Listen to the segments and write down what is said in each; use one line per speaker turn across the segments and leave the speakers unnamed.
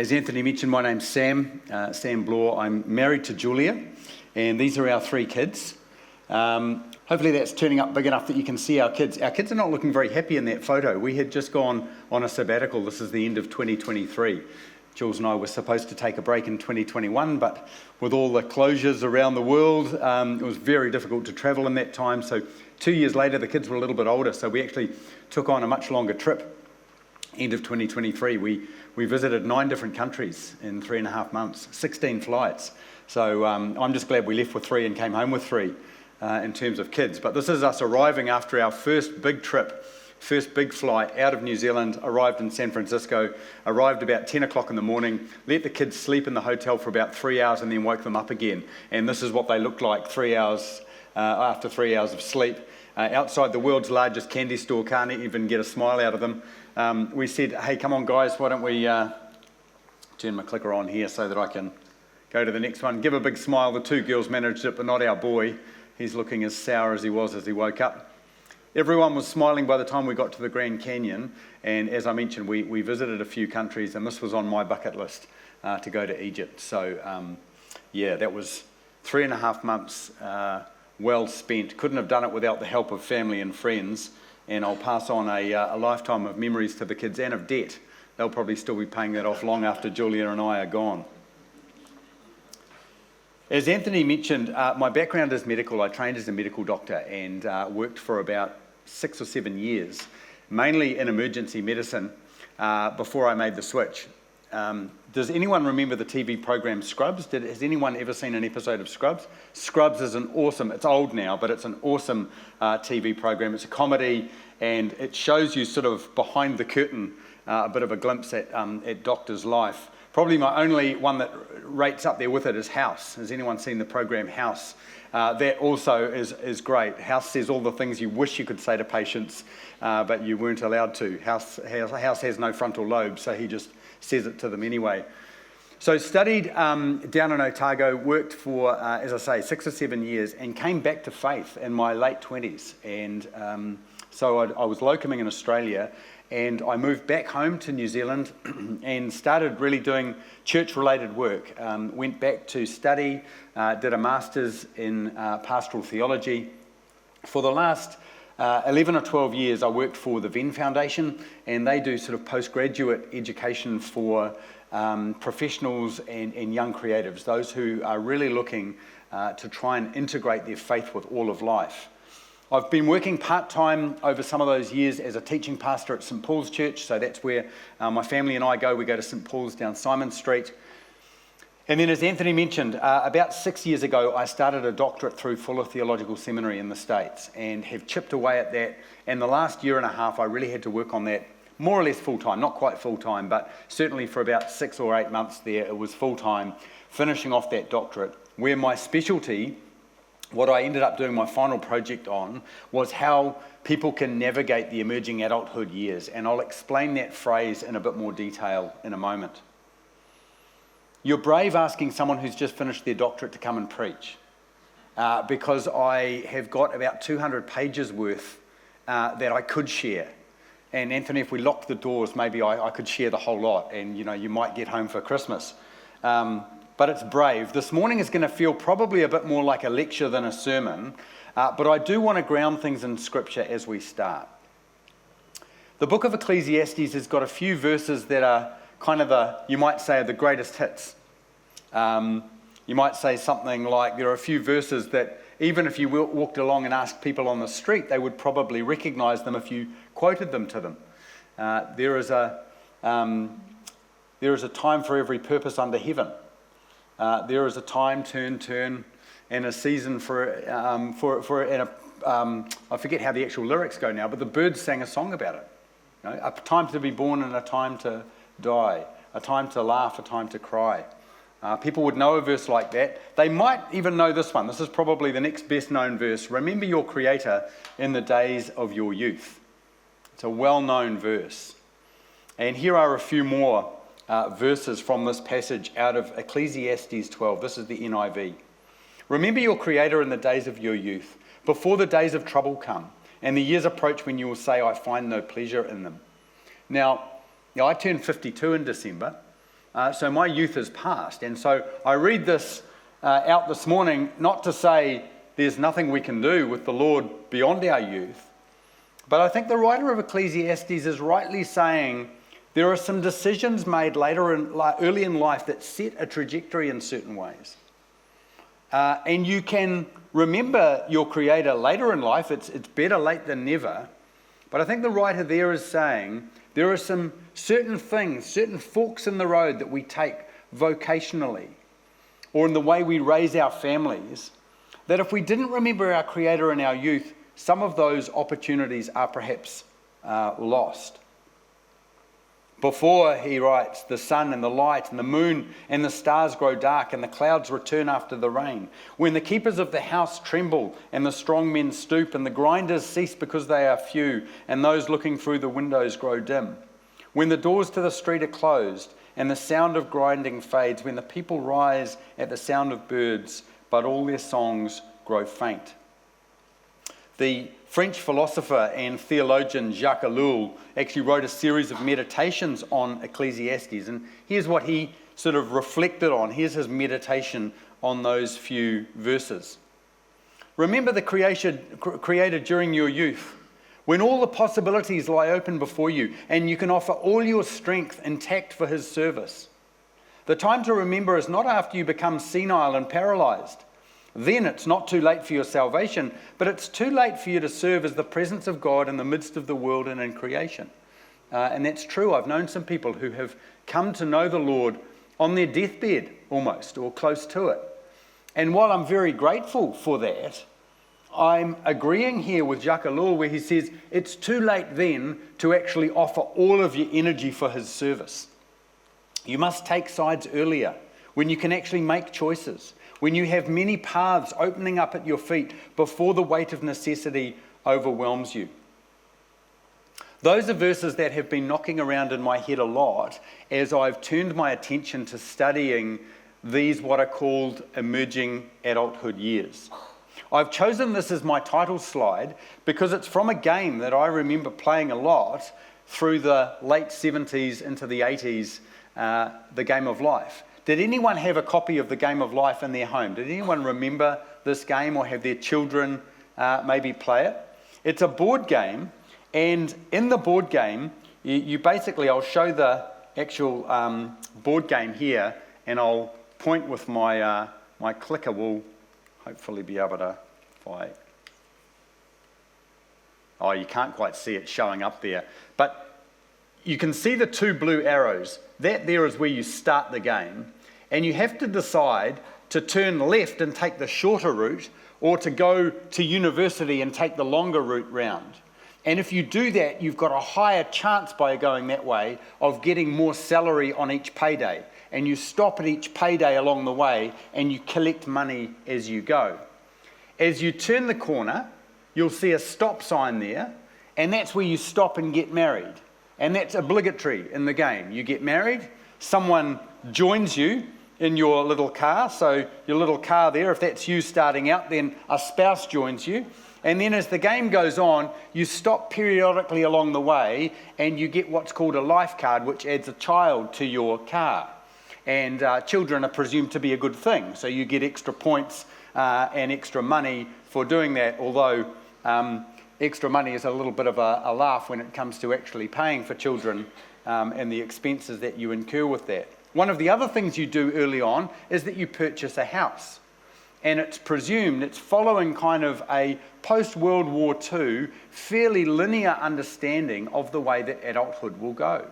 As Anthony mentioned, my name's Sam Bloore. I'm married to Julia, and these are our three kids. Hopefully that's turning up big enough that you can see our kids. Our kids are not looking very happy in that photo. We had just gone on a sabbatical. This is the end of 2023. Jules and I were supposed to take a break in 2021, but with all the closures around the world, it was very difficult to travel in that time. So 2 years later, the kids were a little bit older, so we actually took on a much longer trip. End of 2023, we visited 9 different countries in 3.5 months, 16 flights. So I'm just glad we left with 3 and came home with 3 in terms of kids. But this is us arriving after our first big trip, first big flight out of New Zealand, arrived in San Francisco, arrived about 10 o'clock in the morning, let the kids sleep in the hotel for about 3 hours and then woke them up again. And this is what they looked like 3 hours after 3 hours of sleep. Outside the world's largest candy store, can't even get a smile out of them. We said, hey, come on guys, why don't we turn my clicker on here so that I can go to the next one. Give a big smile. The 2 girls managed it, but not our boy. He's looking as sour as he was as he woke up. Everyone was smiling by the time we got to the Grand Canyon, and as I mentioned, we visited a few countries, and this was on my bucket list to go to Egypt. So yeah, that was 3.5 months well spent. Couldn't have done it without the help of family and friends. And I'll pass on a lifetime of memories to the kids and of debt. They'll probably still be paying that off long after Julia and I are gone. As Anthony mentioned, my background is medical. I trained as a medical doctor and worked for about 6 or 7 years, mainly in emergency medicine, before I made the switch. Does anyone remember the TV program Scrubs? Has anyone ever seen an episode of Scrubs? Scrubs is an awesome, it's old now, but it's an awesome TV program. It's a comedy, and it shows you sort of behind the curtain, a bit of a glimpse at doctor's life. Probably my only one that rates up there with it is House. Has anyone seen the program House? That also is great. House says all the things you wish you could say to patients, but you weren't allowed to. House has no frontal lobe, so he just says it to them anyway. So studied down in Otago, worked for, as I say, 6 or 7 years, and came back to faith in my late 20s. And so I was locuming in Australia, and I moved back home to New Zealand and started really doing church-related work. Went back to study, did a master's in pastoral theology. For the last 11 or 12 years, I worked for the Venn Foundation, and they do sort of postgraduate education for professionals and young creatives, those who are really looking to try and integrate their faith with all of life. I've been working part-time over some of those years as a teaching pastor at St. Paul's Church, so that's where my family and I go. We go to St. Paul's down Simon Street. And then, as Anthony mentioned, about 6 years ago, I started a doctorate through Fuller Theological Seminary in the States and have chipped away at that. And the last 1.5 years, I really had to work on that more or less full-time, not quite full-time, but certainly for about 6 or 8 months there, it was full-time, finishing off that doctorate, where my specialty, what I ended up doing my final project on, was how people can navigate the emerging adulthood years. And I'll explain that phrase in a bit more detail in a moment. You're brave asking someone who's just finished their doctorate to come and preach, because I have got about 200 pages worth that I could share. And Anthony, if we locked the doors, maybe I could share the whole lot, and you might get home for Christmas. But it's brave. This morning is going to feel probably a bit more like a lecture than a sermon, but I do want to ground things in Scripture as we start. The book of Ecclesiastes has got a few verses that are kind of you might say, the greatest hits. You might say something like, there are a few verses that even if you walked along and asked people on the street, they would probably recognize them if you quoted them to them. There is a time for every purpose under heaven. There is a time, turn, and a season I forget how the actual lyrics go now, but the Byrds sang a song about it. A time to be born and a time to die, a time to laugh, a time to cry. People would know a verse like that. They might even know this one. This is probably the next best known verse. Remember your Creator in the days of your youth. It's a well-known verse. And here are a few more verses from this passage out of Ecclesiastes 12. This is the NIV. Remember your Creator in the days of your youth, before the days of trouble come, and the years approach when you will say, I find no pleasure in them. Now, I turned 52 in December, So my youth is past. And so I read this out this morning, not to say there's nothing we can do with the Lord beyond our youth, but I think the writer of Ecclesiastes is rightly saying there are some decisions made early in life that set a trajectory in certain ways. And you can remember your Creator later in life. It's better late than never. But I think the writer there is saying there are some certain things, certain forks in the road that we take vocationally or in the way we raise our families, that if we didn't remember our Creator in our youth, some of those opportunities are perhaps lost. Before, he writes, the sun and the light and the moon and the stars grow dark and the clouds return after the rain. When the keepers of the house tremble and the strong men stoop and the grinders cease because they are few and those looking through the windows grow dim. When the doors to the street are closed and the sound of grinding fades. When the people rise at the sound of birds but all their songs grow faint. The French philosopher and theologian Jacques Ellul actually wrote a series of meditations on Ecclesiastes, and here's what he sort of reflected on. Here's his meditation on those few verses. Remember the Creator during your youth, when all the possibilities lie open before you, and you can offer all your strength intact for His service. The time to remember is not after you become senile and paralyzed. Then it's not too late for your salvation, but it's too late for you to serve as the presence of God in the midst of the world and in creation. And that's true. I've known some people who have come to know the Lord on their deathbed almost, or close to it. And while I'm very grateful for that, I'm agreeing here with Jacques Ellul where he says it's too late then to actually offer all of your energy for His service. You must take sides earlier, when you can actually make choices, when you have many paths opening up at your feet before the weight of necessity overwhelms you. Those are verses that have been knocking around in my head a lot as I've turned my attention to studying these what are called emerging adulthood years. I've chosen this as my title slide because it's from a game that I remember playing a lot through the late 70s into the 80s, the Game of Life. Did anyone have a copy of the Game of Life in their home? Did anyone remember this game or have their children maybe play it? It's a board game, and in the board game, you basically, I'll show the actual board game here, and I'll point with my my clicker. Will hopefully be able to find. Oh, you can't quite see it showing up there, but you can see the two blue arrows. That there is where you start the game, and you have to decide to turn left and take the shorter route, or to go to university and take the longer route round. And if you do that, you've got a higher chance by going that way of getting more salary on each payday. And you stop at each payday along the way and you collect money as you go. As you turn the corner, you'll see a stop sign there, and that's where you stop and get married. And that's obligatory in the game. You get married, someone joins you in your little car. So your little car there, if that's you starting out, then a spouse joins you. And then as the game goes on, you stop periodically along the way and you get what's called a life card, which adds a child to your car. And children are presumed to be a good thing. So you get extra points and extra money for doing that, although extra money is a little bit of a laugh when it comes to actually paying for children and the expenses that you incur with that. One of the other things you do early on is that you purchase a house. And it's presumed, it's following kind of a post-World War II, fairly linear understanding of the way that adulthood will go.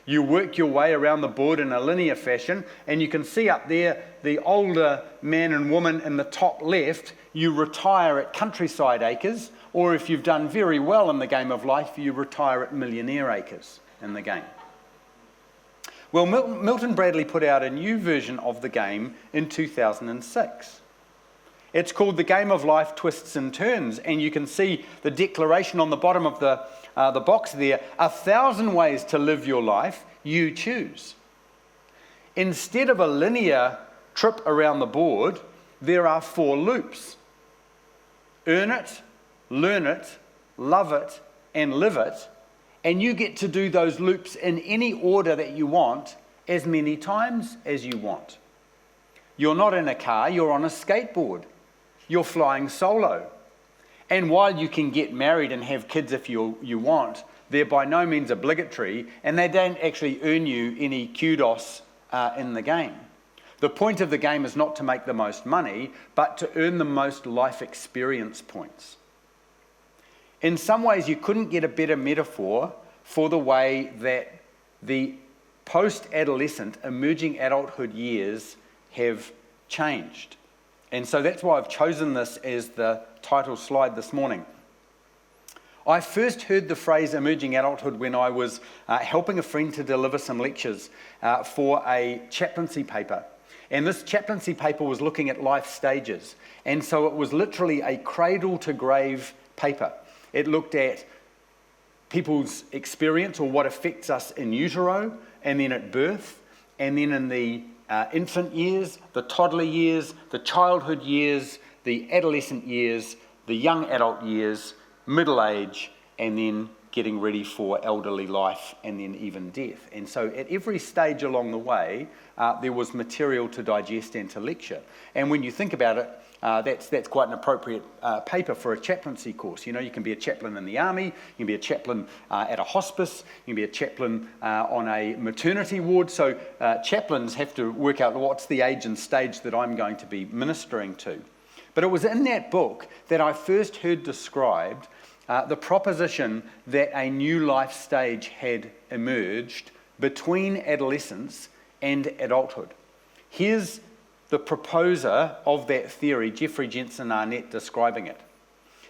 You work your way around the board in a linear fashion, and you can see up there the older man and woman in the top left. You retire at Countryside Acres, or if you've done very well in the Game of Life, you retire at Millionaire Acres in the game. Well, Milton Bradley put out a new version of the game in 2006. It's called The Game of Life Twists and Turns, and you can see the declaration on the bottom of the box there, 1,000 ways to live your life, you choose. Instead of a linear trip around the board, there are 4 loops. Earn it, learn it, love it, and live it, and you get to do those loops in any order that you want as many times as you want. You're not in a car, you're on a skateboard. You're flying solo. And while you can get married and have kids if you want, they're by no means obligatory, and they don't actually earn you any kudos in the game. The point of the game is not to make the most money, but to earn the most life experience points. In some ways, you couldn't get a better metaphor for the way that the post-adolescent, emerging adulthood years have changed. And so that's why I've chosen this as the title slide this morning. I first heard the phrase emerging adulthood when I was helping a friend to deliver some lectures for a chaplaincy paper. And this chaplaincy paper was looking at life stages. And so it was literally a cradle to grave paper. It looked at people's experience or what affects us in utero, and then at birth, and then in the infant years, the toddler years, the childhood years, the adolescent years, the young adult years, middle age, and then getting ready for elderly life, and then even death. And so at every stage along the way, there was material to digest and to lecture. And when you think about it, that's quite an appropriate paper for a chaplaincy course. You know, you can be a chaplain in the army, you can be a chaplain at a hospice, you can be a chaplain on a maternity ward. So chaplains have to work out what's the age and stage that I'm going to be ministering to. But it was in that book that I first heard described the proposition that a new life stage had emerged between adolescence and adulthood. Here's the proposer of that theory, Jeffrey Jensen Arnett, describing it.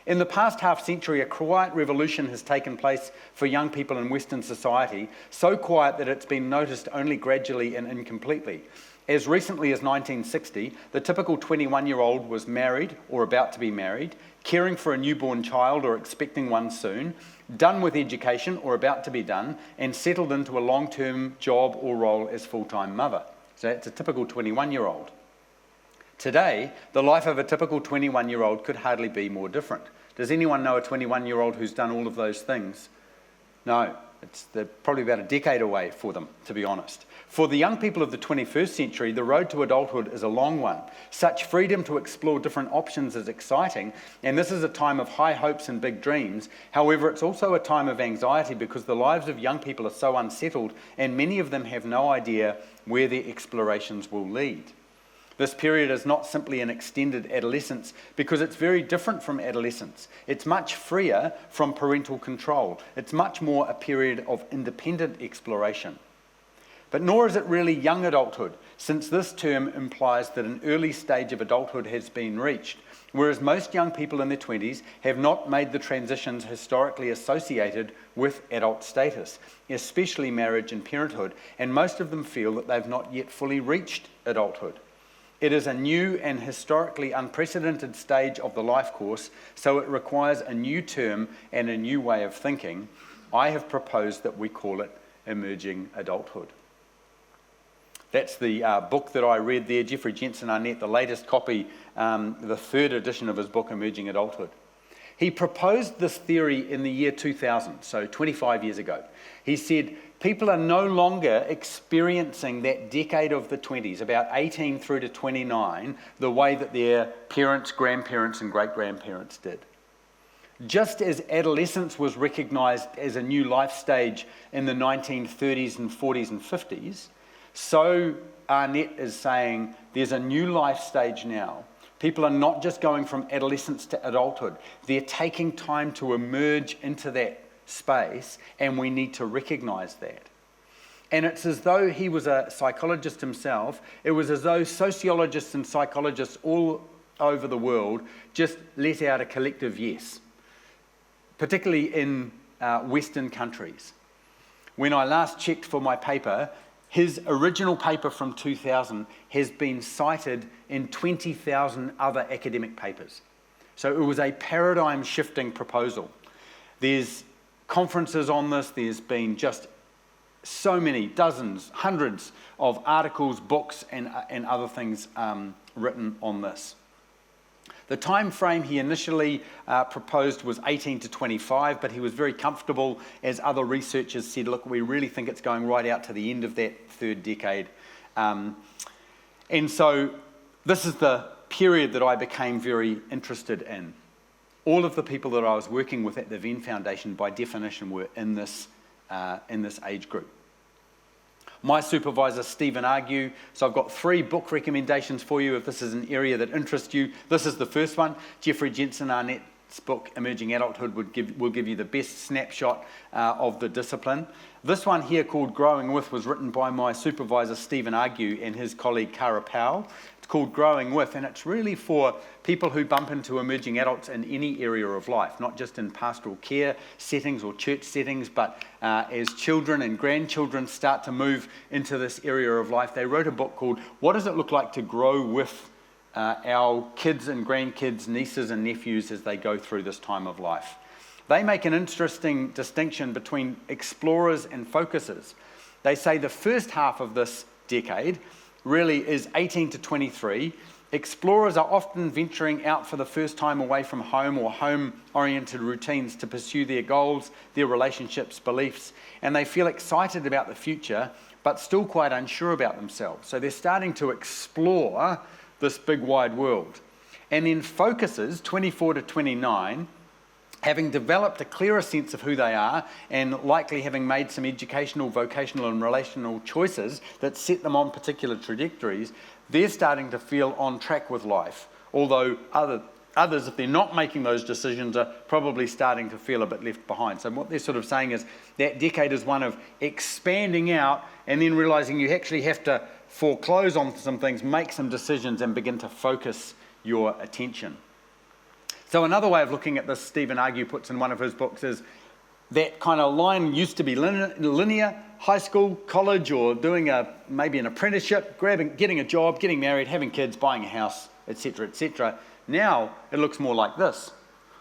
In the past half century, a quiet revolution has taken place for young people in Western society, so quiet that it's been noticed only gradually and incompletely. As recently as 1960, the typical 21-year-old was married or about to be married, caring for a newborn child or expecting one soon, done with education or about to be done, and settled into a long-term job or role as full-time mother. So that's a typical 21-year-old. Today, the life of a typical 21-year-old could hardly be more different. Does anyone know a 21-year-old who's done all of those things? No, they're probably about a decade away for them, to be honest. For the young people of the 21st century, the road to adulthood is a long one. Such freedom to explore different options is exciting, and this is a time of high hopes and big dreams. However, it's also a time of anxiety because the lives of young people are so unsettled, and many of them have no idea where their explorations will lead. This period is not simply an extended adolescence because it's very different from adolescence. It's much freer from parental control. It's much more a period of independent exploration. But nor is it really young adulthood, since this term implies that an early stage of adulthood has been reached, whereas most young people in their 20s have not made the transitions historically associated with adult status, especially marriage and parenthood, and most of them feel that they've not yet fully reached adulthood. It is a new and historically unprecedented stage of the life course, so it requires a new term and a new way of thinking. I have proposed that we call it emerging adulthood. That's the book that I read there, Jeffrey Jensen Arnett, the latest copy, the third edition of his book, Emerging Adulthood. He proposed this theory in the year 2000, so 25 years ago. He said, people are no longer experiencing that decade of the 20s, about 18 through to 29, the way that their parents, grandparents, and great-grandparents did. Just as adolescence was recognised as a new life stage in the 1930s and 40s and 50s, so Arnett is saying there's a new life stage now. People are not just going from adolescence to adulthood. They're taking time to emerge into that space, and we need to recognise that. And it's as though he was a psychologist himself. It was as though sociologists and psychologists all over the world just let out a collective yes, particularly in Western countries. When I last checked for my paper, his original paper from 2000 has been cited in 20,000 other academic papers. So it was a paradigm-shifting proposal. There's conferences on this. There's been just so many, dozens, hundreds of articles, books, and other things written on this. The time frame he initially proposed was 18 to 25, but he was very comfortable, as other researchers said, look, we really think it's going right out to the end of that third decade. And so this is the period that I became very interested in. All of the people that I was working with at the Venn Foundation, by definition, were in this age group. My supervisor, Stephen Argue. So I've got 3 book recommendations for you if this is an area that interests you. This is the first one. Jeffrey Jensen Arnett's book, Emerging Adulthood, will give you the best snapshot of the discipline. This one here, called Growing With, was written by my supervisor, Stephen Argue, and his colleague, Cara Powell. It's called Growing With, and it's really for people who bump into emerging adults in any area of life, not just in pastoral care settings or church settings, but as children and grandchildren start to move into this area of life. They wrote a book called What Does It Look Like to Grow With Our Kids and Grandkids, Nieces and Nephews as they go through this time of life. They make an interesting distinction between explorers and focusers. They say the first half of this decade really is 18 to 23. Explorers are often venturing out for the first time away from home or home-oriented routines to pursue their goals, their relationships, beliefs, and they feel excited about the future, but still quite unsure about themselves. So they're starting to explore this big wide world. And then focusers, 24 to 29, having developed a clearer sense of who they are and likely having made some educational, vocational and relational choices that set them on particular trajectories, they're starting to feel on track with life. Although others, if they're not making those decisions, are probably starting to feel a bit left behind. So what they're sort of saying is that decade is one of expanding out and then realising you actually have to foreclose on some things, make some decisions and begin to focus your attention. So another way of looking at this, Stephen Argue puts in one of his books, is that kind of line used to be linear, high school, college, or doing maybe an apprenticeship, getting a job, getting married, having kids, buying a house, etc., etc. Now it looks more like this: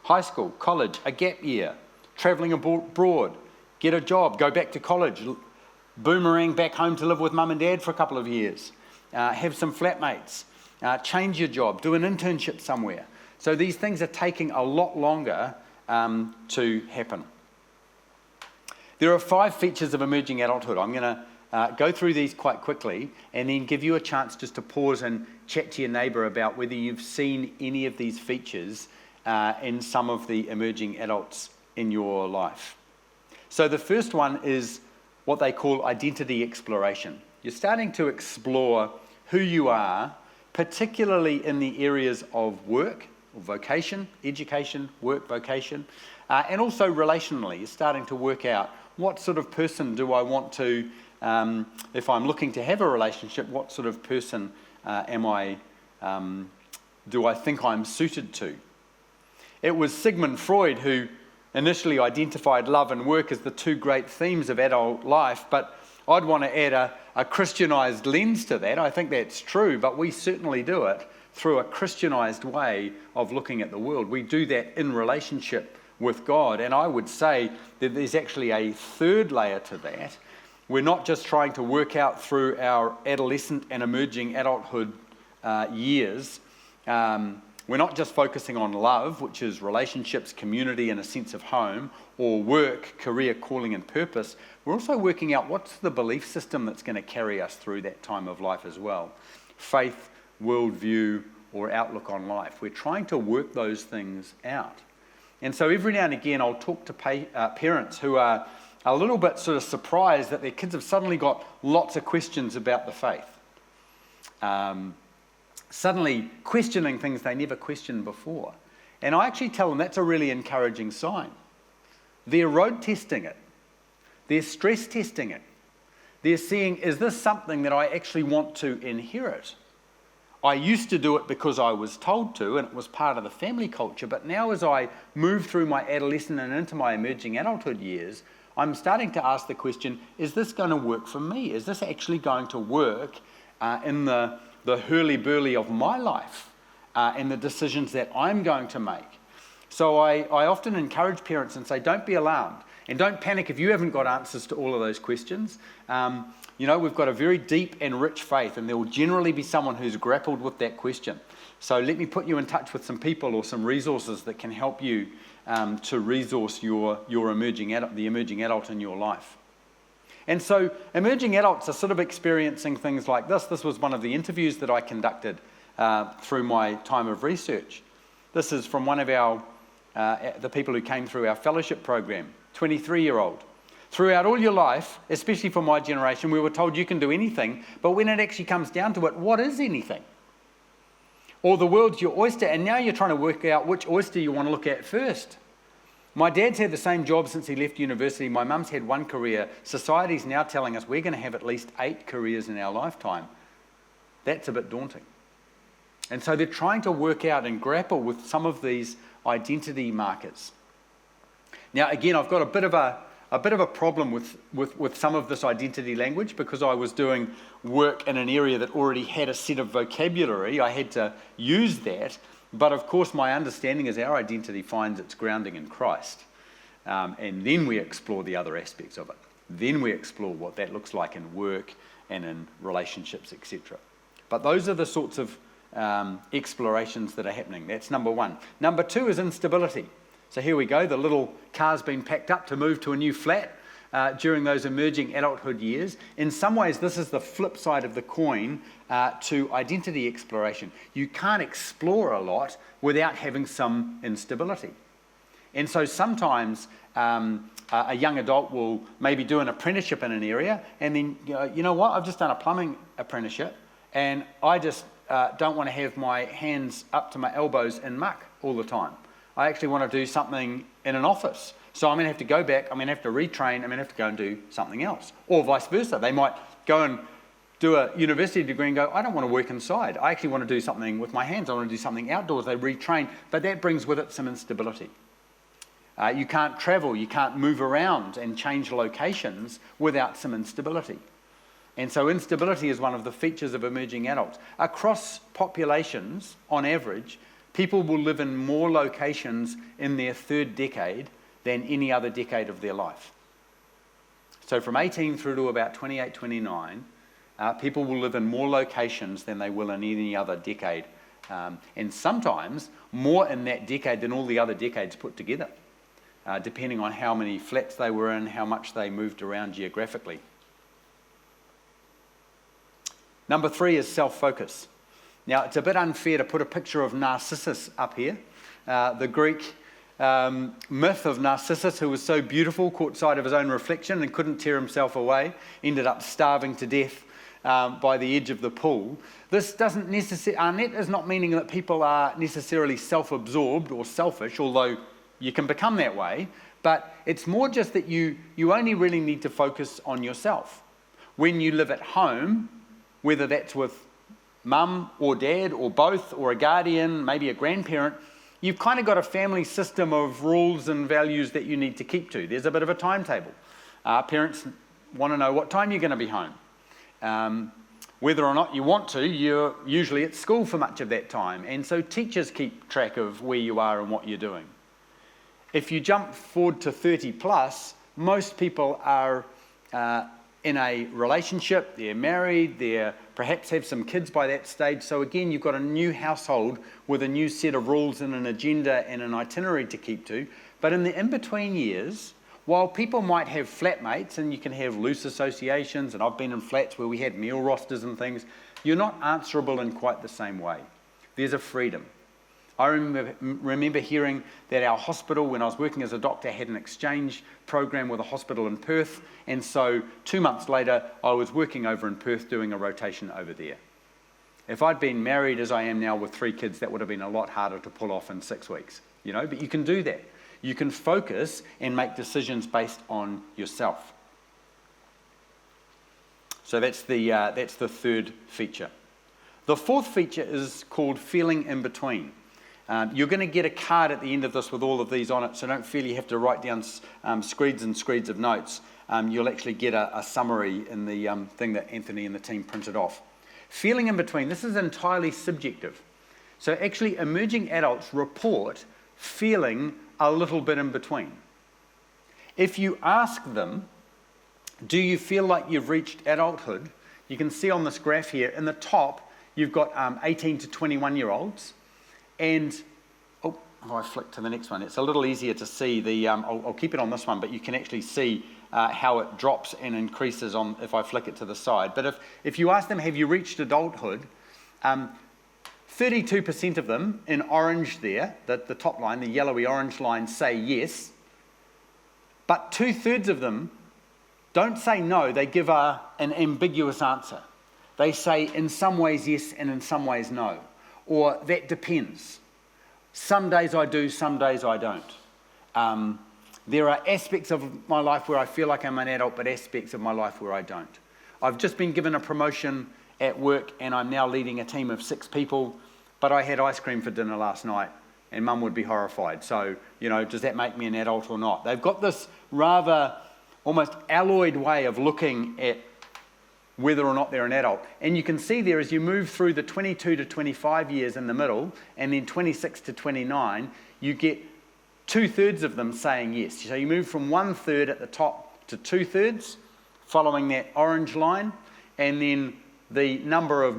high school, college, a gap year, travelling abroad, get a job, go back to college, boomerang back home to live with mum and dad for a couple of years, have some flatmates, change your job, do an internship somewhere. So these things are taking a lot longer to happen. There are 5 features of emerging adulthood. I'm going to go through these quite quickly and then give you a chance just to pause and chat to your neighbour about whether you've seen any of these features in some of the emerging adults in your life. So the first one is what they call identity exploration. You're starting to explore who you are, particularly in the areas of work, or vocation, education, work, vocation, and also relationally. You're starting to work out what sort of person do I want to, if I'm looking to have a relationship, what sort of person do I think I'm suited to? It was Sigmund Freud who initially identified love and work as the 2 great themes of adult life, but I'd want to add a Christianized lens to that. I think that's true, but we certainly do it through a Christianized way of looking at the world. We do that in relationship with God, and I would say that there's actually a third layer to that. We're not just trying to work out through our adolescent and emerging adulthood years. We're not just focusing on love, which is relationships, community, and a sense of home, or work, career, calling, and purpose. We're also working out what's the belief system that's going to carry us through that time of life as well. Faith, worldview, or outlook on life. We're trying to work those things out. And so every now and again I'll talk to parents who are a little bit sort of surprised that their kids have suddenly got lots of questions about the faith. Suddenly questioning things they never questioned before. And I actually tell them that's a really encouraging sign. They're road testing it. They're stress testing it. They're seeing, is this something that I actually want to inherit? I used to do it because I was told to, and it was part of the family culture, but now as I move through my adolescent and into my emerging adulthood years, I'm starting to ask the question, is this going to work for me? Is this actually going to work in the hurly-burly of my life and the decisions that I'm going to make? So I often encourage parents and say, don't be alarmed and don't panic if you haven't got answers to all of those questions. we've got a very deep and rich faith, and there will generally be someone who's grappled with that question. So let me put you in touch with some people or some resources that can help you to resource the emerging adult in your life. And so emerging adults are sort of experiencing things like this. This was one of the interviews that I conducted through my time of research. This is from one of the people who came through our fellowship program, 23-year-old. Throughout all your life, especially for my generation, we were told you can do anything, but when it actually comes down to it, what is anything? Or the world's your oyster, and now you're trying to work out which oyster you want to look at first. My dad's had the same job since he left university. My mum's had one career. Society's now telling us we're going to have at least 8 careers in our lifetime. That's a bit daunting. And so they're trying to work out and grapple with some of these identity markers. Now, again, I've got a bit of a problem with some of this identity language because I was doing work in an area that already had a set of vocabulary. I had to use that. But of course, my understanding is our identity finds its grounding in Christ. And then we explore the other aspects of it. Then we explore what that looks like in work and in relationships, etc. But those are the sorts of explorations that are happening. That's number one. Number two is instability. So here we go. The little car's been packed up to move to a new flat during those emerging adulthood years. In some ways, this is the flip side of the coin to identity exploration. You can't explore a lot without having some instability. And so sometimes a young adult will maybe do an apprenticeship in an area and then, you know what, I've just done a plumbing apprenticeship and I just don't want to have my hands up to my elbows in muck all the time. I actually want to do something in an office. So I'm going to have to go back, I'm going to have to retrain, I'm going to have to go and do something else. Or vice versa. They might go and do a university degree and go, I don't want to work inside. I actually want to do something with my hands. I want to do something outdoors. They retrain. But that brings with it some instability. You can't travel, you can't move around and change locations without some instability. And so instability is one of the features of emerging adults. Across populations, on average, people will live in more locations in their third decade than any other decade of their life. So from 18 through to about 28, 29, people will live in more locations than they will in any other decade. And sometimes more in that decade than all the other decades put together, depending on how many flats they were in, how much they moved around geographically. Number 3 is self-focus. Now, it's a bit unfair to put a picture of Narcissus up here. The Greek myth of Narcissus, who was so beautiful, caught sight of his own reflection and couldn't tear himself away, ended up starving to death by the edge of the pool. This doesn't necessarily, Arnett is not meaning that people are necessarily self-absorbed or selfish, although you can become that way, but it's more just that you only really need to focus on yourself. When you live at home, whether that's with mum or dad or both or a guardian, maybe a grandparent, you've kind of got a family system of rules and values that you need to keep to. There's a bit of a timetable. Parents want to know what time you're going to be home. Whether or not you want to, you're usually at school for much of that time. And so teachers keep track of where you are and what you're doing. If you jump forward to 30 plus, most people are in a relationship, they're married, they perhaps have some kids by that stage. So again, you've got a new household with a new set of rules and an agenda and an itinerary to keep to. But in the in-between years, while people might have flatmates and you can have loose associations, and I've been in flats where we had meal rosters and things, you're not answerable in quite the same way. There's a freedom. I remember hearing that our hospital, when I was working as a doctor, had an exchange program with a hospital in Perth, and so 2 months later, I was working over in Perth doing a rotation over there. If I'd been married as I am now with 3 kids, that would have been a lot harder to pull off in 6 weeks, but you can do that. You can focus and make decisions based on yourself. So that's the third feature. The fourth feature is called feeling in between. You're going to get a card at the end of this with all of these on it, so don't feel you have to write down screeds and screeds of notes. You'll actually get a summary in the thing that Anthony and the team printed off. Feeling in between, this is entirely subjective. So actually emerging adults report feeling a little bit in between. If you ask them, Do you feel like you've reached adulthood? You can see on this graph here, in the top, you've got 18 to 21-year-olds. And, if I flick to the next one, it's a little easier to see the, I'll keep it on this one, but you can actually see how it drops and increases on if I flick it to the side. But if you ask them, have you reached adulthood? 32% of them in orange there, the top line, the yellowy orange line, say yes. But 2/3 of them don't say no, they give an ambiguous answer. They say in some ways yes and in some ways no. Or that depends. Some days I do, some days I don't. There are aspects of my life where I feel like I'm an adult, but aspects of my life where I don't. I've just been given a promotion at work and I'm now leading a team of 6 people, but I had ice cream for dinner last night and Mum would be horrified. So, does that make me an adult or not? They've got this rather almost alloyed way of looking at whether or not they're an adult. And you can see there as you move through the 22 to 25 years in the middle and then 26 to 29, you get 2/3 of them saying yes. So you move from 1/3 at the top to 2/3 following that orange line, and then the number of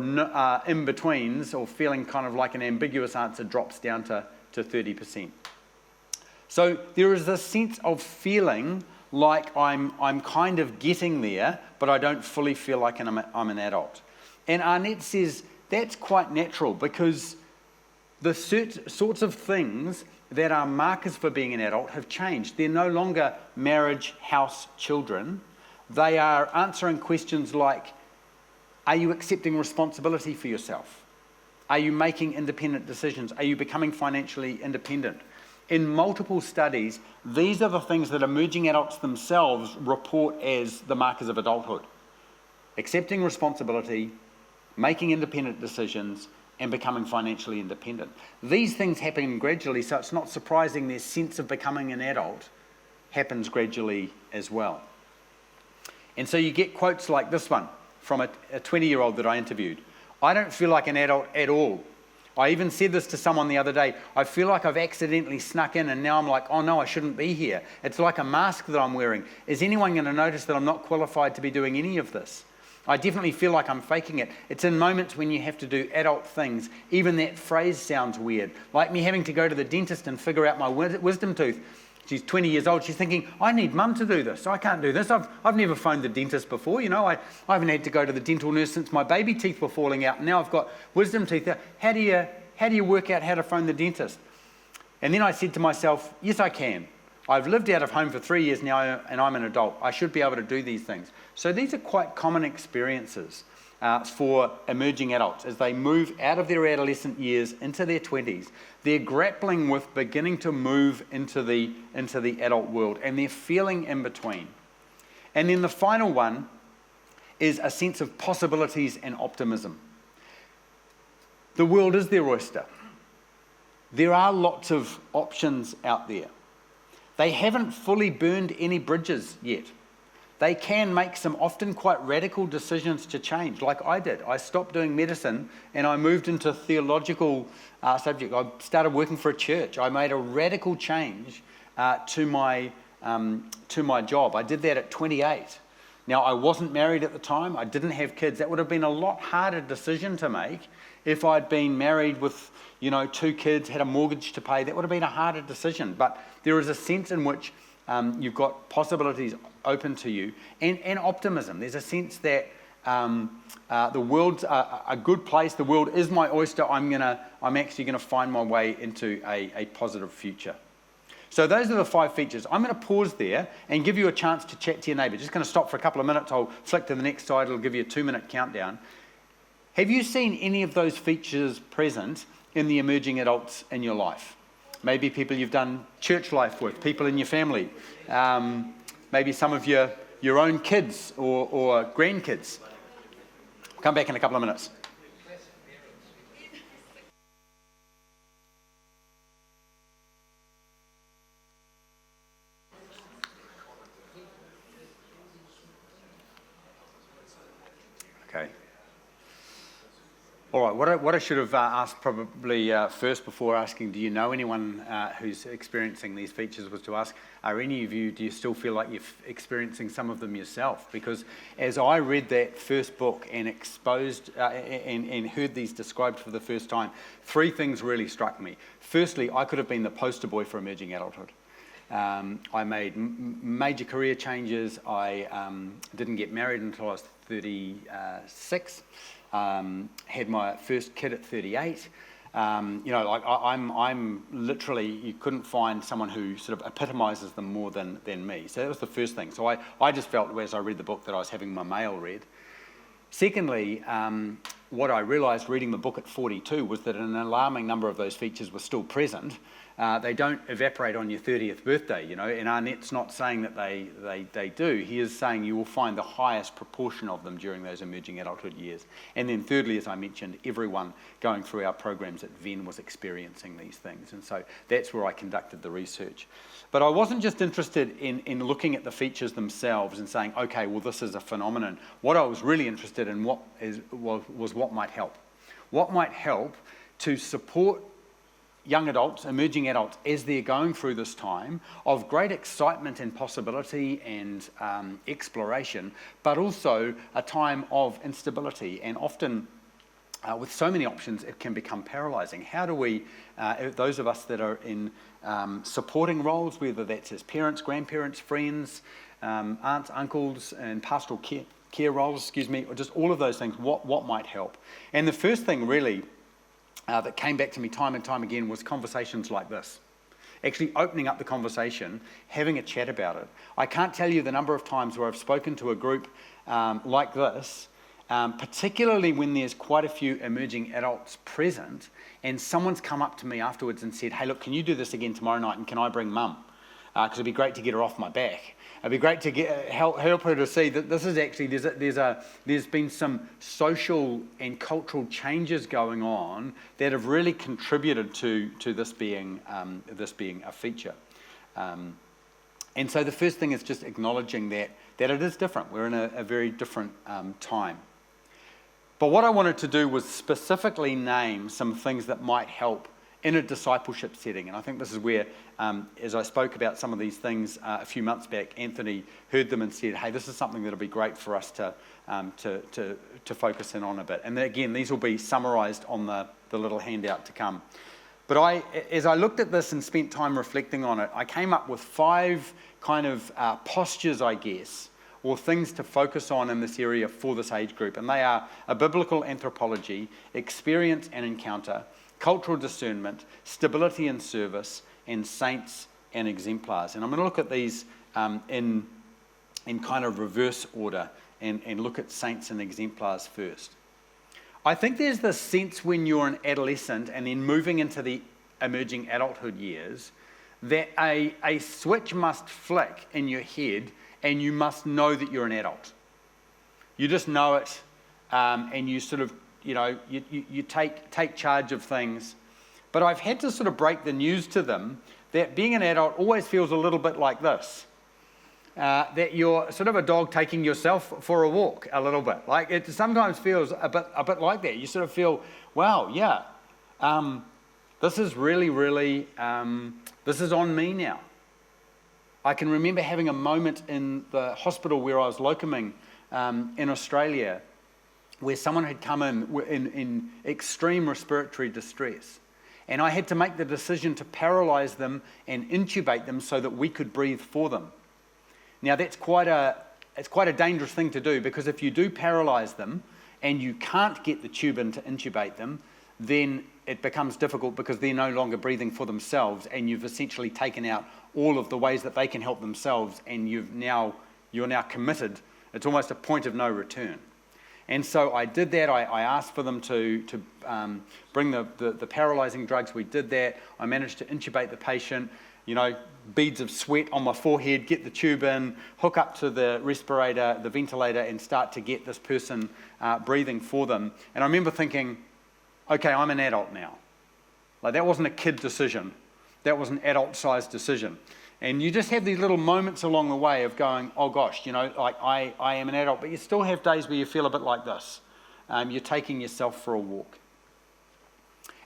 in-betweens or feeling kind of like an ambiguous answer drops down to 30%. So there is this sense of feeling like I'm kind of getting there, but I don't fully feel like I'm an adult. And Arnett says that's quite natural because the sorts of things that are markers for being an adult have changed. They're no longer marriage, house, children. They are answering questions like, are you accepting responsibility for yourself? Are you making independent decisions? Are you becoming financially independent? In multiple studies, these are the things that emerging adults themselves report as the markers of adulthood. Accepting responsibility, making independent decisions, and becoming financially independent. These things happen gradually, so it's not surprising their sense of becoming an adult happens gradually as well. And so you get quotes like this one from a 20-year-old that I interviewed. I don't feel like an adult at all. I even said this to someone the other day. I feel like I've accidentally snuck in and now I'm like, oh no, I shouldn't be here. It's like a mask that I'm wearing. Is anyone going to notice that I'm not qualified to be doing any of this? I definitely feel like I'm faking it. It's in moments when you have to do adult things. Even that phrase sounds weird. Like me having to go to the dentist and figure out my wisdom tooth. She's 20 years old. She's thinking, I need Mum to do this. I can't do this. I've never phoned the dentist before. I haven't had to go to the dental nurse since my baby teeth were falling out. And now I've got wisdom teeth. How do you work out how to phone the dentist? And then I said to myself, yes, I can. I've lived out of home for 3 years now and I'm an adult. I should be able to do these things. So these are quite common experiences for emerging adults as they move out of their adolescent years into their 20s. They're grappling with beginning to move into the adult world and they're feeling in between. And then the final one is a sense of possibilities and optimism. The world is their oyster. There are lots of options out there. They haven't fully burned any bridges yet. They can make some often quite radical decisions to change, like I did. I stopped doing medicine and I moved into a theological subject. I started working for a church. I made a radical change to my job. I did that at 28. Now, I wasn't married at the time. I didn't have kids. That would have been a lot harder decision to make if I'd been married with 2 kids, had a mortgage to pay. That would have been a harder decision. But there is a sense in which you've got possibilities open to you and optimism. There's a sense that the world's a good place. The world is my oyster. I'm actually going to find my way into a positive future. So those are the 5 features. I'm going to pause there and give you a chance to chat to your neighbour. Just going to stop for a couple of minutes. I'll flick to the next slide. It'll give you a 2-minute countdown. Have you seen any of those features present in the emerging adults in your life? Maybe people you've done church life with, people in your family, maybe some of your own kids or grandkids. Come back in a couple of minutes. Okay. All right, what I should have asked probably first before asking, do you know anyone who's experiencing these features, was to ask, are any of you, do you still feel like you're experiencing some of them yourself? Because as I read that first book and exposed and heard these described for the first time, three things really struck me. Firstly, I could have been the poster boy for emerging adulthood. I made major career changes. I didn't get married until I was 36. Had my first kid at 38. I'm literally, you couldn't find someone who sort of epitomizes them more than me. So that was the first thing. So I just felt as I read the book that I was having my mail read. Secondly, what I realized reading the book at 42 was that an alarming number of those features were still present. They don't evaporate on your 30th birthday, and Arnett's not saying that they do. He is saying you will find the highest proportion of them during those emerging adulthood years. And then thirdly, as I mentioned, everyone going through our programs at Venn was experiencing these things. And so that's where I conducted the research. But I wasn't just interested in looking at the features themselves and saying, okay, well, this is a phenomenon. What I was really interested in was what might help. What might help to support young adults, emerging adults, as they're going through this time of great excitement and possibility and exploration, but also a time of instability. And often, with so many options, it can become paralyzing. How do we, those of us that are in supporting roles, whether that's as parents, grandparents, friends, aunts, uncles, and pastoral care roles, or just all of those things, what might help? And the first thing really that came back to me time and time again was conversations like this. Actually opening up the conversation, having a chat about it. I can't tell you the number of times where I've spoken to a group like this, particularly when there's quite a few emerging adults present, and someone's come up to me afterwards and said, hey, look, can you do this again tomorrow night, and can I bring mum? Because it'd be great to get her off my back. It'd be great to help her to see that this is actually, there's been some social and cultural changes going on that have really contributed to this being a feature. And so the first thing is just acknowledging that it is different. We're in a very different time. But what I wanted to do was specifically name some things that might help in a discipleship setting. And I think this is where, as I spoke about some of these things a few months back, Anthony heard them and said, hey, this is something that'll be great for us to focus in on a bit. And again, these will be summarised on the little handout to come. But as I looked at this and spent time reflecting on it, I came up with 5 kind of postures, I guess, or things to focus on in this area for this age group. And they are a biblical anthropology, experience and encounter, cultural discernment, stability and service, and saints and exemplars. And I'm going to look at these in kind of reverse order and look at saints and exemplars first. I think there's this sense when you're an adolescent and then moving into the emerging adulthood years that a switch must flick in your head and you must know that you're an adult. You just know it and you sort of you take charge of things. But I've had to sort of break the news to them that being an adult always feels a little bit like this. That you're sort of a dog taking yourself for a walk a little bit. Like it sometimes feels a bit like that. You sort of feel, wow, yeah, this is really, this is on me now. I can remember having a moment in the hospital where I was locuming in Australia, where someone had come in extreme respiratory distress. And I had to make the decision to paralyse them and intubate them so that we could breathe for them. Now that's quite a dangerous thing to do, because if you do paralyse them and you can't get the tube in to intubate them, then it becomes difficult because they're no longer breathing for themselves, and you've essentially taken out all of the ways that they can help themselves, and you're now committed. It's almost a point of no return. And so I did that. I asked for them to bring the paralysing drugs. We did that. I managed to intubate the patient, beads of sweat on my forehead, get the tube in, hook up to the respirator, the ventilator, and start to get this person breathing for them. And I remember thinking, okay, I'm an adult now. Like, that wasn't a kid decision. That was an adult-sized decision. And you just have these little moments along the way of going, oh gosh, like I am an adult, but you still have days where you feel a bit like this. You're taking yourself for a walk.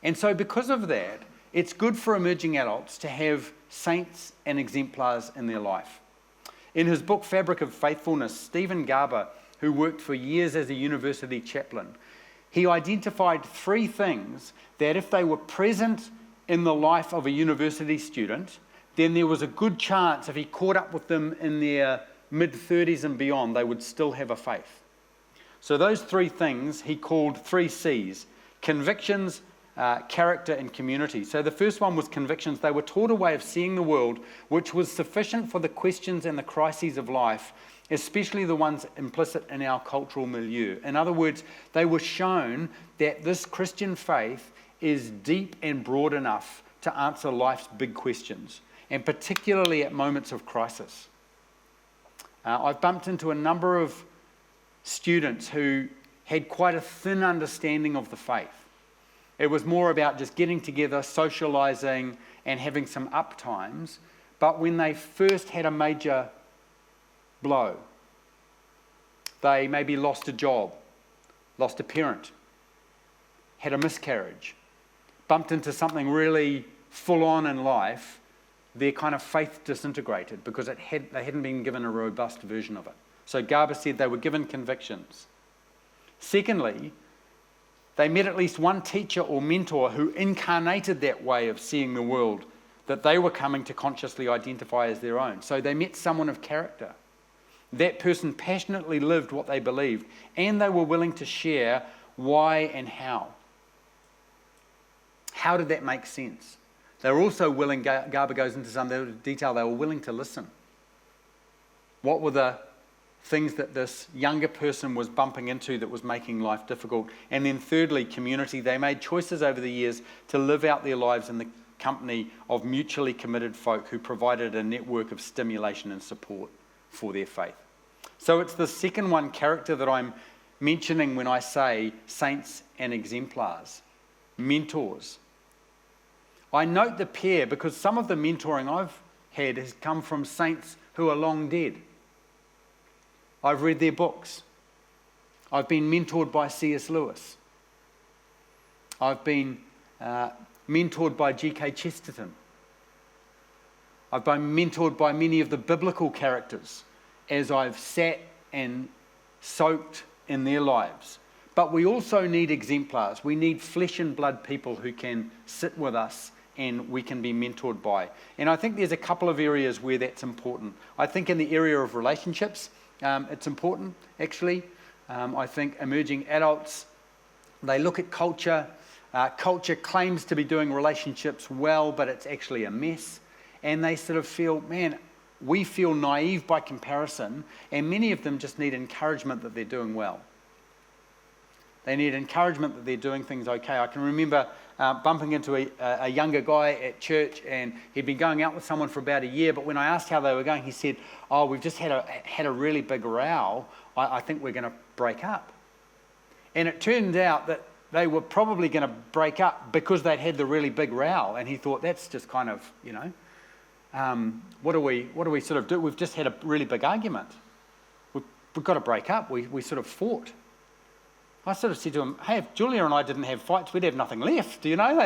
And so because of that, it's good for emerging adults to have saints and exemplars in their life. In his book, Fabric of Faithfulness, Stephen Garber, who worked for years as a university chaplain, he identified 3 things that if they were present in the life of a university student, then there was a good chance if he caught up with them in their mid-30s and beyond, they would still have a faith. So those 3 things he called 3 C's: convictions, character, and community. So the first one was convictions. They were taught a way of seeing the world which was sufficient for the questions and the crises of life, especially the ones implicit in our cultural milieu. In other words, they were shown that this Christian faith is deep and broad enough to answer life's big questions, and particularly at moments of crisis. I've bumped into a number of students who had quite a thin understanding of the faith. It was more about just getting together, socialising, and having some up times. But when they first had a major blow, they maybe lost a job, lost a parent, had a miscarriage, bumped into something really full on in life, their kind of faith disintegrated because they hadn't been given a robust version of it. So Garber said they were given convictions. Secondly, they met at least one teacher or mentor who incarnated that way of seeing the world that they were coming to consciously identify as their own. So they met someone of character. That person passionately lived what they believed, and they were willing to share why and how. How did that make sense? They were also willing, Garber goes into some detail, they were willing to listen. What were the things that this younger person was bumping into that was making life difficult? And then thirdly, community. They made choices over the years to live out their lives in the company of mutually committed folk who provided a network of stimulation and support for their faith. So it's the second one, character, that I'm mentioning when I say saints and exemplars, mentors. I note the pair because some of the mentoring I've had has come from saints who are long dead. I've read their books. I've been mentored by C.S. Lewis. I've been mentored by G.K. Chesterton. I've been mentored by many of the biblical characters as I've sat and soaked in their lives. But we also need exemplars. We need flesh and blood people who can sit with us and we can be mentored by. And I think there's a couple of areas where that's important. I think in the area of relationships, it's important, actually. I think emerging adults, they look at culture. Culture claims to be doing relationships well, but it's actually a mess. And they sort of feel, man, we feel naive by comparison, and many of them just need encouragement that they're doing well. They need encouragement that they're doing things okay. I can remember bumping into a younger guy at church, and he'd been going out with someone for about a year, but when I asked how they were going, he said, oh, we've just had a really big row. I think we're going to break up. And it turned out that they were probably going to break up because they'd had the really big row, and he thought, that's just kind of, what do we sort of do? We've just had a really big argument. We've got to break up. We sort of fought. I sort of said to him, hey, if Julia and I didn't have fights, we'd have nothing left. Do you know?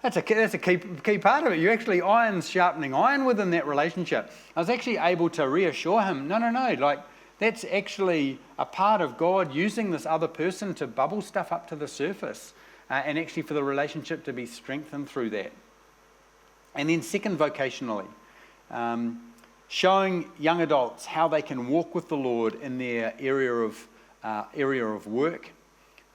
That's a key part of it. You're actually iron's sharpening iron within that relationship. I was actually able to reassure him, no, like that's actually a part of God using this other person to bubble stuff up to the surface and actually for the relationship to be strengthened through that. And then second, vocationally, showing young adults how they can walk with the Lord in their area of work.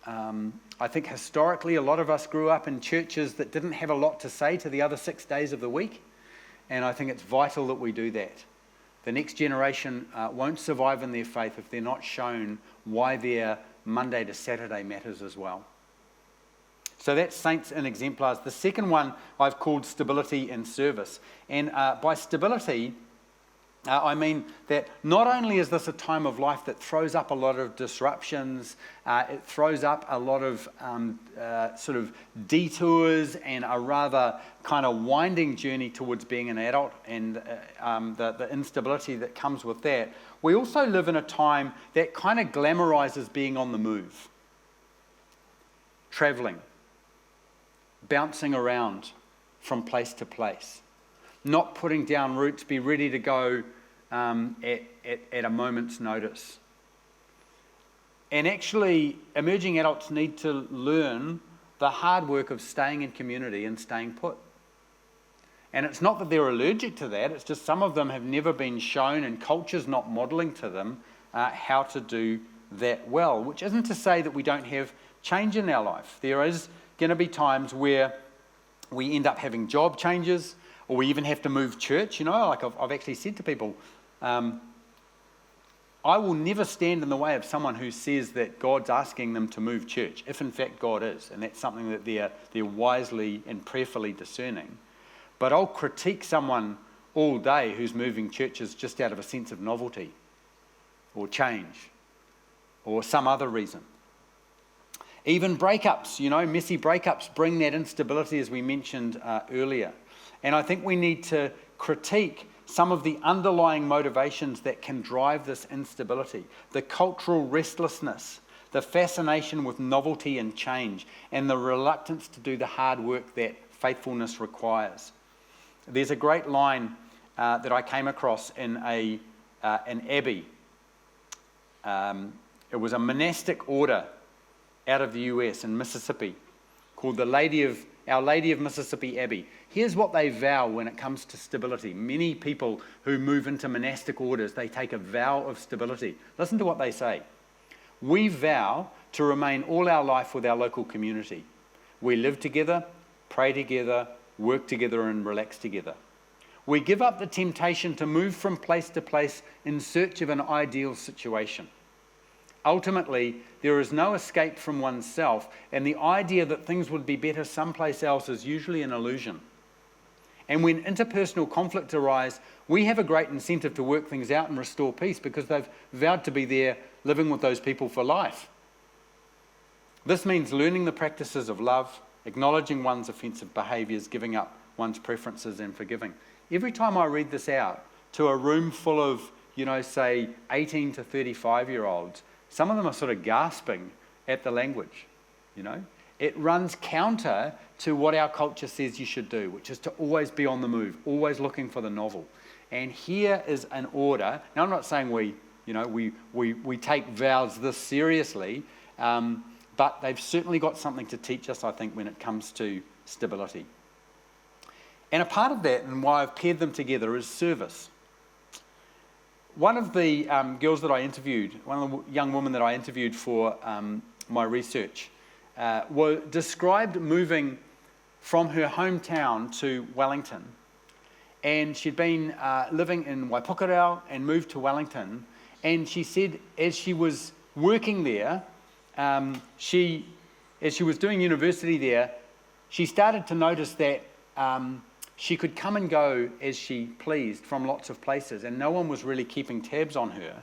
I think historically a lot of us grew up in churches that didn't have a lot to say to the other 6 days of the week, and I think it's vital that we do that. The next generation won't survive in their faith if they're not shown why their Monday to Saturday matters as well. So that's saints and exemplars. The second one I've called stability and service. And by stability, I mean that not only is this a time of life that throws up a lot of disruptions, it throws up a lot of sort of detours and a rather kind of winding journey towards being an adult and the instability that comes with that. We also live in a time that kind of glamorizes being on the move, traveling, bouncing around from place to place, not putting down roots, be ready to go at a moment's notice. And actually, emerging adults need to learn the hard work of staying in community and staying put. And it's not that they're allergic to that, it's just some of them have never been shown and culture's not modelling to them how to do that well, which isn't to say that we don't have change in our life. There is going to be times where we end up having job changes, or we even have to move church. Like I've actually said to people, I will never stand in the way of someone who says that God's asking them to move church, if in fact God is, and that's something that they're wisely and prayerfully discerning. But I'll critique someone all day who's moving churches just out of a sense of novelty or change or some other reason. Even breakups, messy breakups bring that instability, as we mentioned earlier. And I think we need to critique some of the underlying motivations that can drive this instability, the cultural restlessness, the fascination with novelty and change, and the reluctance to do the hard work that faithfulness requires. There's a great line that I came across in an abbey. It was a monastic order out of the US in Mississippi called Our Lady of Mississippi Abbey. Here's what they vow when it comes to stability. Many people who move into monastic orders, they take a vow of stability. Listen to what they say. We vow to remain all our life with our local community. We live together, pray together, work together, and relax together. We give up the temptation to move from place to place in search of an ideal situation. Ultimately, there is no escape from oneself, and the idea that things would be better someplace else is usually an illusion. And when interpersonal conflict arise, we have a great incentive to work things out and restore peace because they've vowed to be there living with those people for life. This means learning the practices of love, acknowledging one's offensive behaviours, giving up one's preferences, and forgiving. Every time I read this out to a room full of, say 18 to 35-year-olds, some of them are sort of gasping at the language, It runs counter to what our culture says you should do, which is to always be on the move, always looking for the novel. And here is an order. Now, I'm not saying we take vows this seriously, but they've certainly got something to teach us, I think, when it comes to stability. And a part of that, and why I've paired them together, is service. One of the girls that I interviewed, one of the young women that I interviewed for my research, described moving from her hometown to Wellington. And she'd been living in Waipukurau and moved to Wellington. And she said as she was working there, as she was doing university there, she started to notice that she could come and go as she pleased from lots of places, and no one was really keeping tabs on her.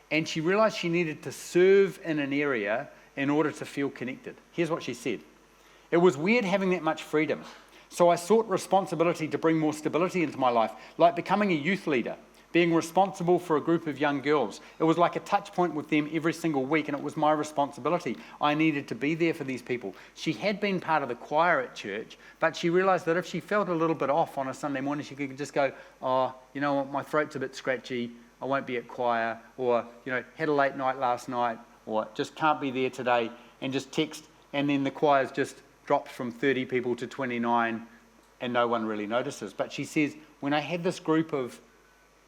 And she realised she needed to serve in an area in order to feel connected. Here's what she said. It was weird having that much freedom. So I sought responsibility to bring more stability into my life, like becoming a youth leader, being responsible for a group of young girls. It was like a touch point with them every single week, and it was my responsibility. I needed to be there for these people. She had been part of the choir at church, but she realised that if she felt a little bit off on a Sunday morning, she could just go, my throat's a bit scratchy, I won't be at choir, or, had a late night last night, or just can't be there today, and just text, and then the choir's just dropped from 30 people to 29, and no one really notices. But she says, when I had this group of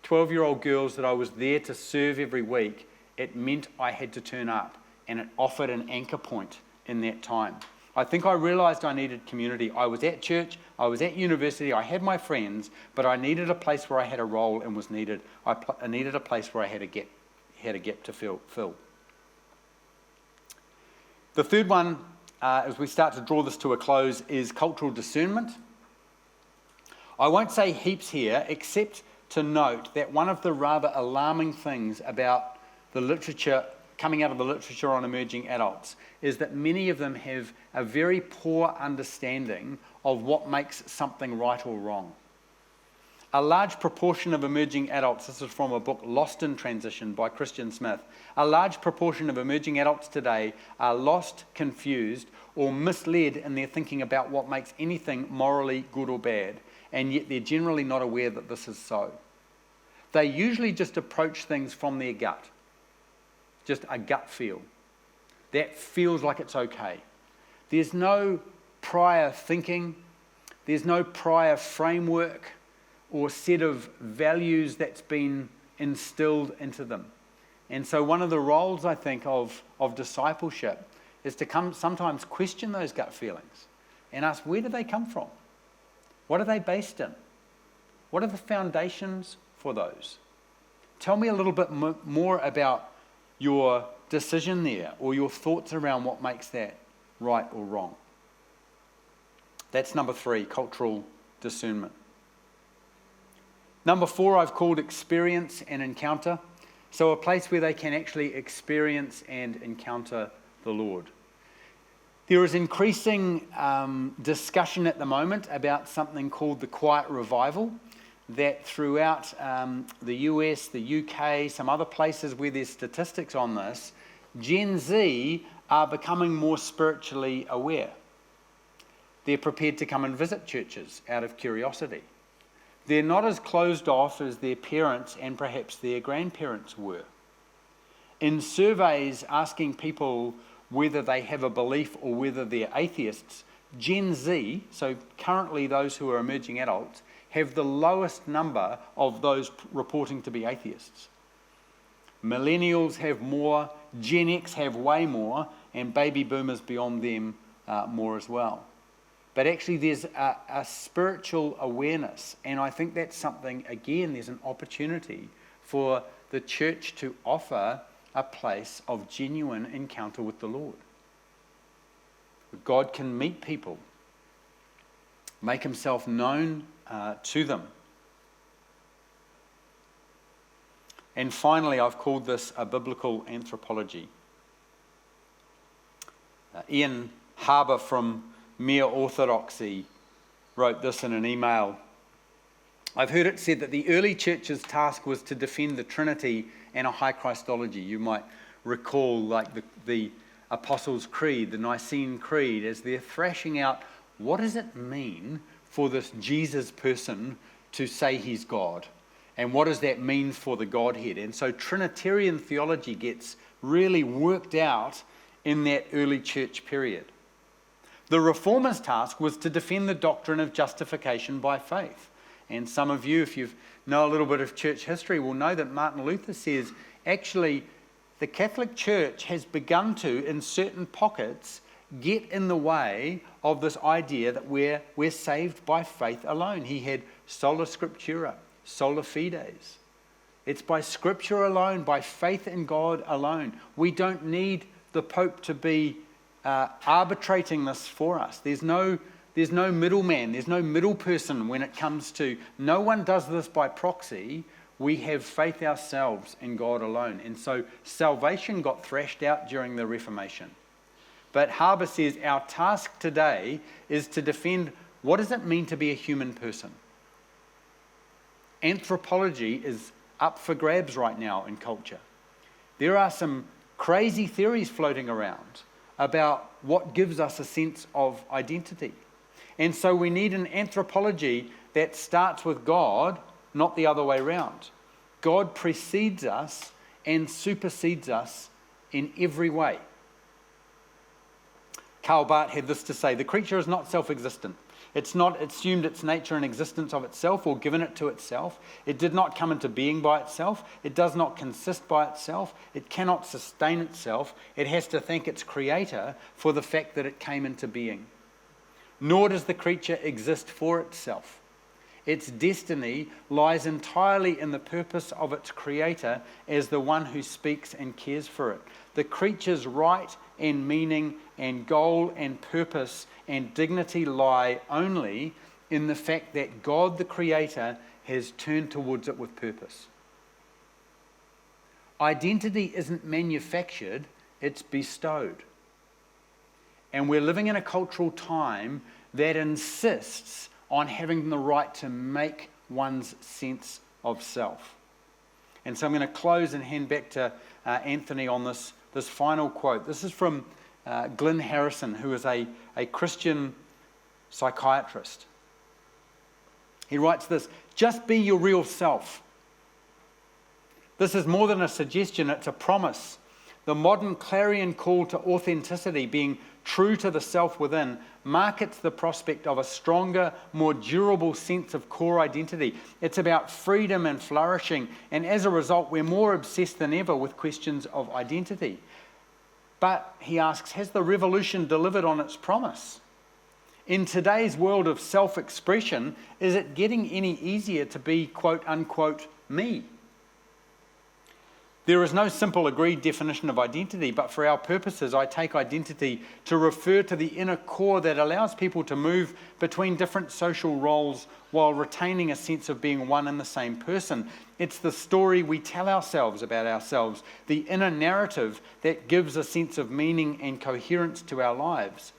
12-year-old girls that I was there to serve every week, it meant I had to turn up, and it offered an anchor point in that time. I think I realised I needed community. I was at church, I was at university, I had my friends, but I needed a place where I had a role and was needed. I needed a place where I had a gap to fill. The third one, as we start to draw this to a close, is cultural discernment. I won't say heaps here, except to note that one of the rather alarming things about the literature, coming out of the literature on emerging adults, is that many of them have a very poor understanding of what makes something right or wrong. A large proportion of emerging adults, this is from a book, Lost in Transition by Christian Smith, a large proportion of emerging adults today are lost, confused, or misled in their thinking about what makes anything morally good or bad, and yet they're generally not aware that this is so. They usually just approach things from their gut, just a gut feel. That feels like it's okay. There's no prior thinking, there's no prior framework or set of values that's been instilled into them. And so one of the roles, I think, of discipleship is to sometimes question those gut feelings and ask, where do they come from? What are they based in? What are the foundations for those? Tell me a little bit more about your decision there, or your thoughts around what makes that right or wrong. That's number 3, cultural discernment. Number 4, I've called experience and encounter. So a place where they can actually experience and encounter the Lord. There is increasing discussion at the moment about something called the quiet revival, that throughout the US, the UK, some other places where there's statistics on this, Gen Z are becoming more spiritually aware. They're prepared to come and visit churches out of curiosity. They're not as closed off as their parents and perhaps their grandparents were. In surveys asking people whether they have a belief or whether they're atheists, Gen Z, so currently those who are emerging adults, have the lowest number of those reporting to be atheists. Millennials have more, Gen X have way more, and baby boomers beyond them more as well. But actually there's a spiritual awareness, and I think that's something, again, there's an opportunity for the church to offer a place of genuine encounter with the Lord. God can meet people, make himself known to them. And finally, I've called this a biblical anthropology. Ian Harbour from Mere Orthodoxy wrote this in an email. I've heard it said that the early church's task was to defend the Trinity and a high Christology. You might recall like the Apostles' Creed, the Nicene Creed, as they're thrashing out what does it mean for this Jesus person to say he's God? And what does that mean for the Godhead? And so Trinitarian theology gets really worked out in that early church period. The Reformers' task was to defend the doctrine of justification by faith. And some of you, if you know a little bit of church history, will know that Martin Luther says, actually, the Catholic Church has begun to, in certain pockets, get in the way of this idea that we're saved by faith alone. He had sola scriptura, sola fides. It's by scripture alone, by faith in God alone. We don't need the Pope to be arbitrating this for us. There's no middleman, there's no middle person when it comes to, no one does this by proxy. We have faith ourselves in God alone. And so salvation got thrashed out during the Reformation. But Harbour says our task today is to defend what does it mean to be a human person. Anthropology is up for grabs right now in culture. There are some crazy theories floating around about what gives us a sense of identity. And so we need an anthropology that starts with God, not the other way around. God precedes us and supersedes us in every way. Karl Barth had this to say, the creature is not self-existent. It's not assumed its nature and existence of itself or given it to itself. It did not come into being by itself. It does not consist by itself. It cannot sustain itself. It has to thank its creator for the fact that it came into being. Nor does the creature exist for itself. Its destiny lies entirely in the purpose of its creator as the one who speaks and cares for it. The creature's right and meaning and goal and purpose and dignity lie only in the fact that God the Creator has turned towards it with purpose. Identity isn't manufactured, it's bestowed. And we're living in a cultural time that insists on having the right to make one's sense of self. And so I'm going to close and hand back to Anthony on this final quote. This is from Glyn Harrison, who is a Christian psychiatrist. He writes this: just be your real self. This is more than a suggestion, it's a promise. The modern clarion call to authenticity, being true to the self within, markets the prospect of a stronger, more durable sense of core identity. It's about freedom and flourishing, and as a result, we're more obsessed than ever with questions of identity. But, he asks, has the revolution delivered on its promise? In today's world of self-expression, is it getting any easier to be, quote unquote, me? There is no simple agreed definition of identity, but for our purposes, I take identity to refer to the inner core that allows people to move between different social roles while retaining a sense of being one and the same person. It's the story we tell ourselves about ourselves, the inner narrative that gives a sense of meaning and coherence to our lives.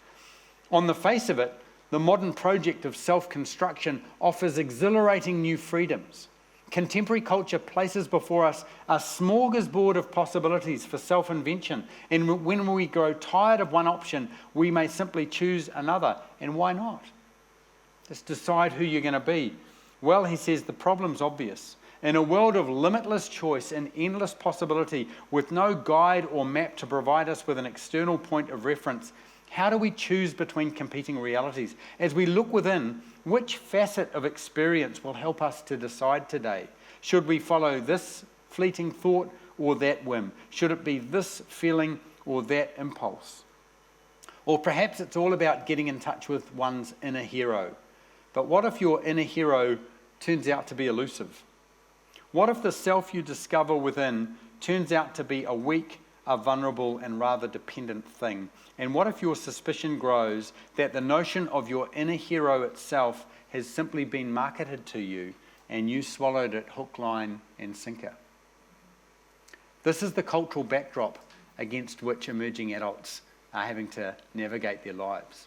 On the face of it, the modern project of self-construction offers exhilarating new freedoms. Contemporary culture places before us a smorgasbord of possibilities for self-invention, and when we grow tired of one option, we may simply choose another. And why not? Just decide who you're going to be. Well, he says, the problem's obvious. In a world of limitless choice and endless possibility, with no guide or map to provide us with an external point of reference, how do we choose between competing realities? As we look within, which facet of experience will help us to decide today? Should we follow this fleeting thought or that whim? Should it be this feeling or that impulse? Or perhaps it's all about getting in touch with one's inner hero. But what if your inner hero turns out to be elusive? What if the self you discover within turns out to be a weak, a vulnerable and rather dependent thing? And what if your suspicion grows that the notion of your inner hero itself has simply been marketed to you and you swallowed it hook, line and sinker? This is the cultural backdrop against which emerging adults are having to navigate their lives.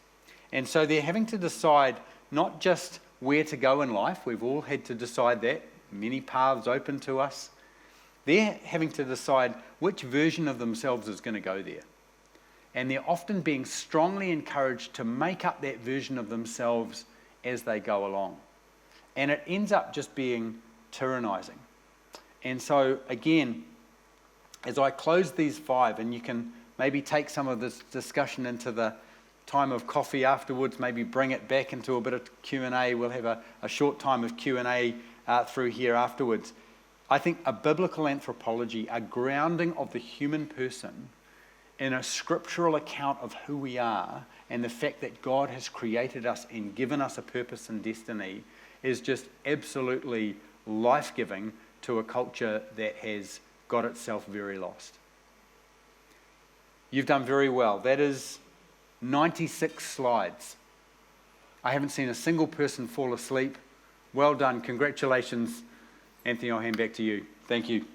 And so they're having to decide not just where to go in life, we've all had to decide that, many paths open to us. They're having to decide which version of themselves is going to go there. And they're often being strongly encouraged to make up that version of themselves as they go along. And it ends up just being tyrannizing. And so, again, as I close these 5, and you can maybe take some of this discussion into the time of coffee afterwards, maybe bring it back into a bit of Q&A. We'll have a short time of Q&A through here afterwards. I think a biblical anthropology, a grounding of the human person in a scriptural account of who we are and the fact that God has created us and given us a purpose and destiny, is just absolutely life-giving to a culture that has got itself very lost. You've done very well. That is 96 slides. I haven't seen a single person fall asleep. Well done. Congratulations. Anthony, I'll hand back to you. Thank you.